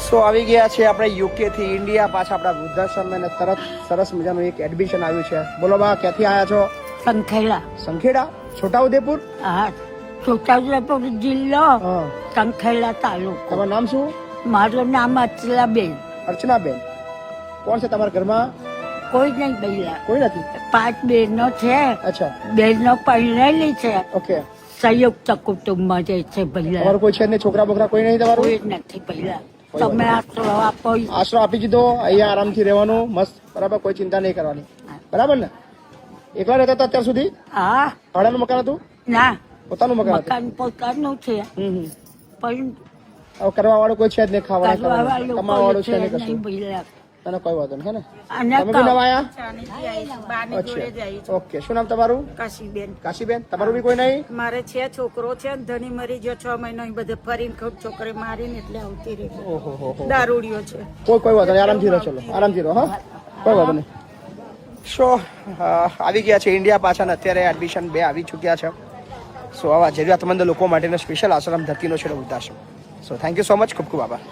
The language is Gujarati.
સો આવી ગયા છે આપણે યુકે થી ઇન્ડિયા પાછા આપણા વૃદ્ધાશ્રમ અને તરત સરસ મજાનું એક એડમિશન આવ્યું છે. બોલો બા, ક્યાંથી આવ્યા છો? સંખેડા. સંખેડા, છોટાઉદેપુર? હા, છોટાઉદેપુર જિલ્લો, સંખેડા તાલુકો. તમારું નામ શું? મારું નામ અર્ચનાબેન. અર્ચનાબેન. કોણ છે તમારા ઘરમાં? કોઈ નહીં ભૈયા, કોઈ નથી. 5 બહેનો છે. અચ્છા, બહેનો પરણેલી છે. ઓકે. સંયુક્ત કુટુંબમાં જાય છે ભૈયા. તમારું કોઈ છે નહીં? છોકરા બોકરા કોઈ નહીં તમારું? કોઈ નથી ભૈયા. તમે આશરો આપો. આશરો આપી દીધો. અહીંયા આરામથી રહેવાનું મસ્ત, બરાબર, કોઈ ચિંતા નહીં કરવાની, બરાબર ને? એકલા રહેતા હતા અત્યાર સુધી? હા. ભાડાનું મકાન હતું? ના, પોતાનું મકાન હતું? મકાન પોતાનું છે, પણ હવે કરવા વાળું કોઈ છે જ નહીં, ખાવાનું કરવાવાળું કમાવા વાળું છે કોઈ નહીં છે કશું. નહીં ભૈયા. તને કોઈ વાંધો નહીં, હે ને? અને તમે બી નવા આયા? અચ્છા. ઓકે. શું નામ તમારું? કાશીબેન. કાશીબેન. તમારું બી કોઈ નહીં? મારે છે છોકરો છે, ધણી મરી ગયો 6 મહિનો. અહીં બધે ફરીને છોકરી મારીને એટલે આવતી રહી. ઓહો હો હો. દારૂડિયો છે. કોઈ વાંધો નહીં, આરામથી રહો. ચલો આરામથી રહો. હા, કોઈ વાંધો નહીં. સો આવી ગયા છે ઇન્ડિયા પાછા ને અત્યારે એડમિશન 2 આવી ચૂક્યા છે. સો આવા જરૂરિયાતમંદ લોકો માટેનો સ્પેશિયલ આશ્રમ ધરતીનો છે વૃદ્ધાશ્રમ. So thank you so much, ખૂબ ખૂબ આભાર.